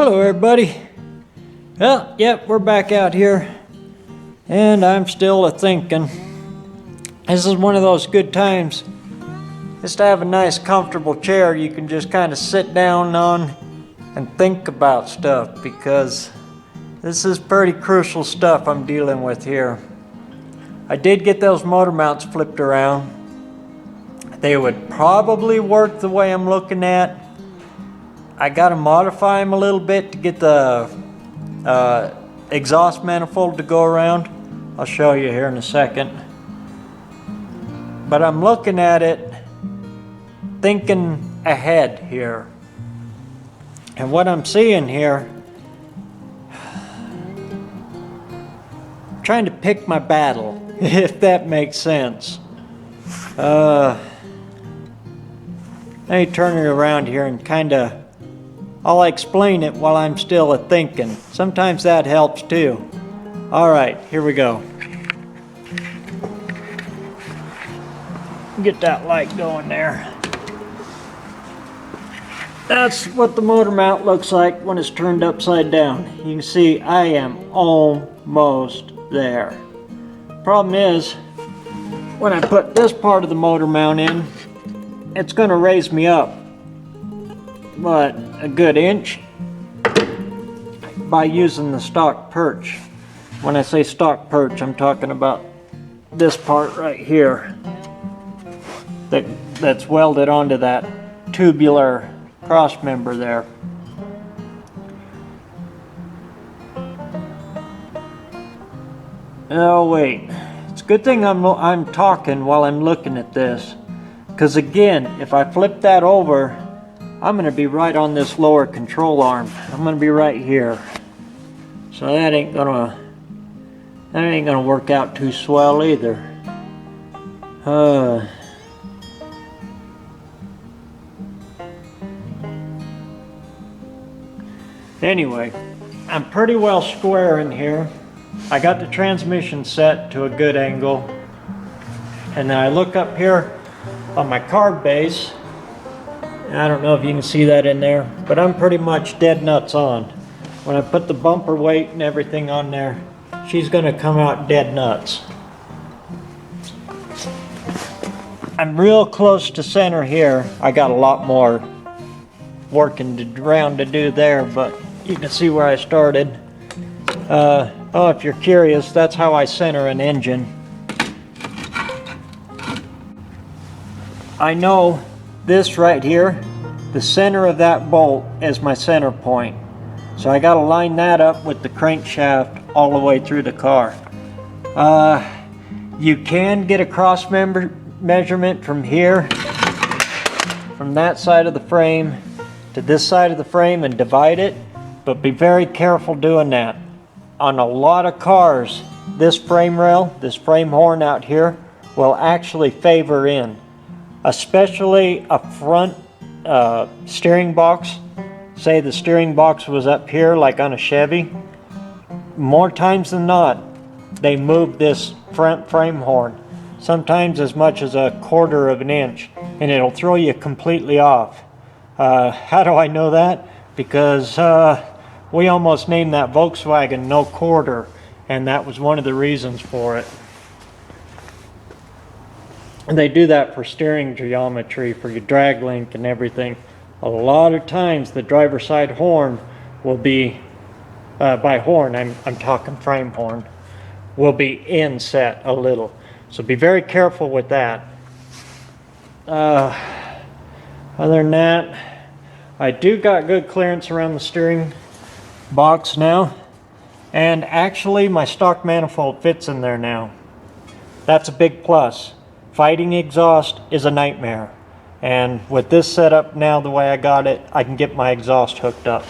Hello everybody. Well, yep, we're back out here and I'm still a-thinking. This is one of those good times just to have a nice comfortable chair you can just kind of sit down on and think about stuff, because this is pretty crucial stuff I'm dealing with here. I did get those motor mounts flipped around. They would probably work the way I'm looking at. I got to modify them a little bit to get the exhaust manifold to go around. I'll show you here in a second. But I'm looking at it, thinking ahead here. And what I'm seeing here, I'm trying to pick my battle, if that makes sense. Let me turn it around here and kind of, I'll explain it while I'm still a-thinking. Sometimes that helps too. Alright, here we go. Get that light going there. That's what the motor mount looks like when it's turned upside down. You can see I am almost there. Problem is, when I put this part of the motor mount in, it's going to raise me up, but a good inch by using the stock perch. When I say stock perch, I'm talking about this part right here that's welded onto that tubular cross member there. Oh wait, it's a good thing I'm talking while I'm looking at this, because again, if I flip that over, I'm going to be right on this lower control arm. I'm going to be right here. So that ain't gonna work out too swell either. Anyway, I'm pretty well square in here. I got the transmission set to a good angle. And then I look up here on my carb base. I don't know if you can see that in there, but I'm pretty much dead nuts on. When I put the bumper weight and everything on there, she's going to come out dead nuts. I'm real close to center here. I got a lot more working around to do there, but you can see where I started. Oh, if you're curious, that's how I center an engine. I know this right here, the center of that bolt is my center point. So I got to line that up with the crankshaft all the way through the car. You can get a cross member measurement from here, from that side of the frame to this side of the frame, and divide it, but be very careful doing that. On a lot of cars, this frame rail, this frame horn out here, will actually favor in, especially a front steering box. Say the steering box was up here like on a Chevy. More times than not, they move this front frame horn, sometimes as much as 1/4 of an inch, and it'll throw you completely off. How do I know that? Because we almost named that Volkswagen No Quarter, and that was one of the reasons for it. And they do that for steering geometry, for your drag link and everything. A lot of times the driver's side horn will be, by horn I'm talking frame horn, will be inset a little. So be very careful with that. Other than that, I do got good clearance around the steering box now. And actually my stock manifold fits in there now. That's a big plus. Fighting exhaust is a nightmare. And with this setup now, the way I got it, I can get my exhaust hooked up.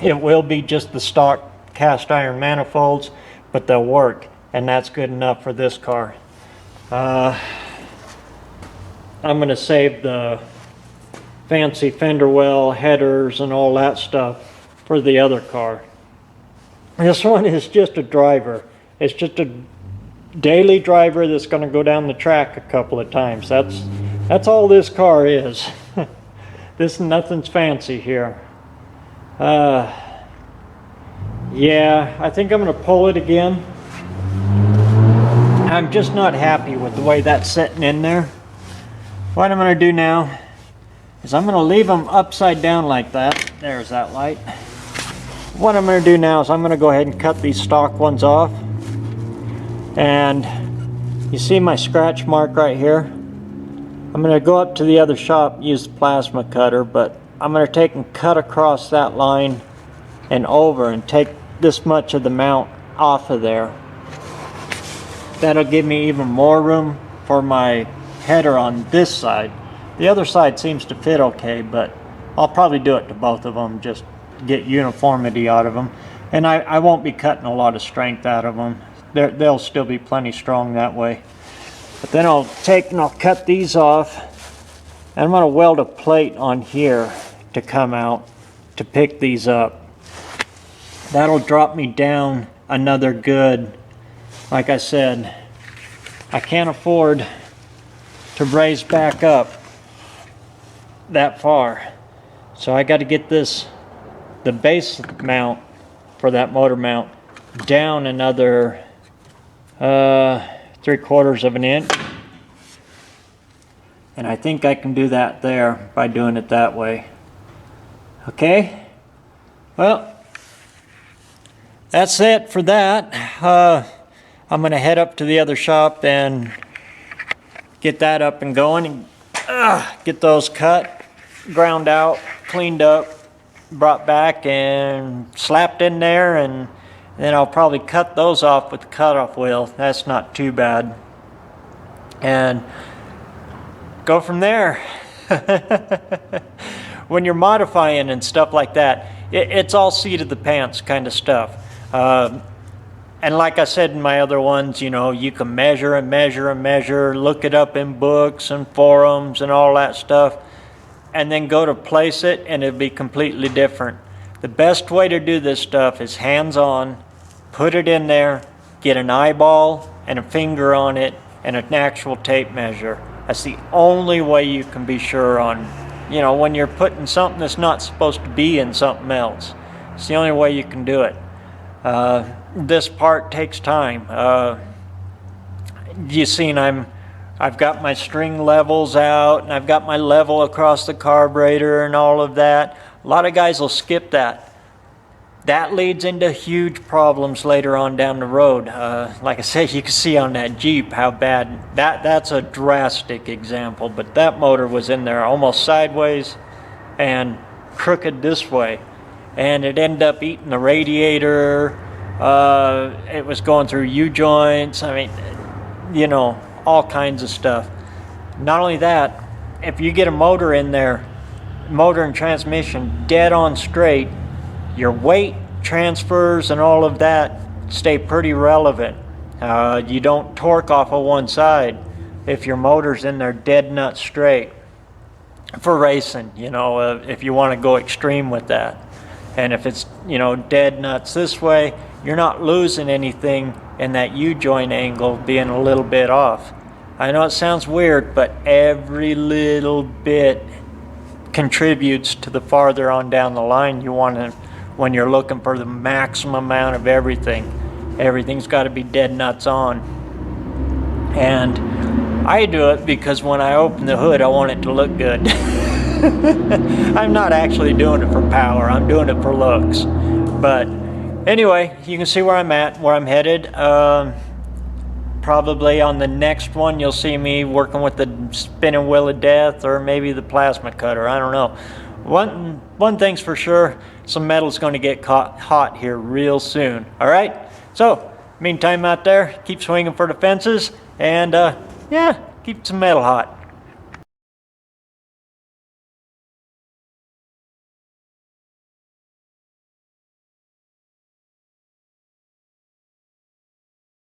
It will be just the stock cast iron manifolds, but they'll work, and that's good enough for this car. I'm going to save the fancy fender well headers and all that stuff for the other car. This one is just a driver. It's just a daily driver that's going to go down the track a couple of times. That's all this car is. Nothing's fancy here. Yeah, I think I'm going to pull it again. I'm just not happy with the way that's sitting in there. What I'm going to do now is I'm going to leave them upside down like that. There's that light. What I'm going to do now is I'm going to go ahead and cut these stock ones off. And you see my scratch mark right here? I'm going to go up to the other shop, use the plasma cutter, but I'm going to take and cut across that line and over and take this much of the mount off of there. That'll give me even more room for my header on this side. The other side seems to fit okay, but I'll probably do it to both of them, just get uniformity out of them. And I won't be cutting a lot of strength out of them. They'll still be plenty strong that way. But then I'll take and I'll cut these off, and I'm going to weld a plate on here to come out to pick these up. That'll drop me down another good, like I said, I can't afford to raise back up that far. So I got to get this, the base mount for that motor mount, down another 3/4 of an inch. And I think I can do that there by doing it that way. Okay, well, that's it for that. I'm going to head up to the other shop and get that up and going, and get those cut, ground out, cleaned up, brought back and slapped in there, and then I'll probably cut those off with the cutoff wheel. That's not too bad. And go from there. When you're modifying and stuff like that, it's all seat of the pants kind of stuff. And like I said in my other ones, you know, you can measure and measure and measure, look it up in books and forums and all that stuff, and then go to place it and it'll be completely different. The best way to do this stuff is hands-on, put it in there, get an eyeball and a finger on it and an actual tape measure. That's the only way you can be sure on, you know, when you're putting something that's not supposed to be in something else. It's the only way you can do it. This part takes time. You seen I've got my string levels out, and I've got my level across the carburetor and all of that. A lot of guys will skip that. That leads into huge problems later on down the road. Like I said, you can see on that Jeep how bad, that's a drastic example, but that motor was in there almost sideways and crooked this way. And it ended up eating the radiator. It was going through U-joints. I mean, you know, all kinds of stuff. Not only that, if you get a motor in there, motor and transmission dead on straight, your weight transfers and all of that stay pretty relevant. You don't torque off of one side if your motor's in there dead nut straight. For racing, you know, if you want to go extreme with that. And if it's, you know, dead nuts this way, you're not losing anything in that U-joint angle being a little bit off. I know it sounds weird, but every little bit contributes to the farther on down the line you want to, when you're looking for the maximum amount of everything. Everything's got to be dead nuts on. And I do it because when I open the hood, I want it to look good. I'm not actually doing it for power, I'm doing it for looks. But anyway, you can see where I'm at, where I'm headed. Probably on the next one you'll see me working with the spinning wheel of death, or maybe the plasma cutter, I don't know. One thing's for sure, some metal's going to get caught hot here real soon. Alright, so meantime out there, keep swinging for the fences, and yeah, keep some metal hot.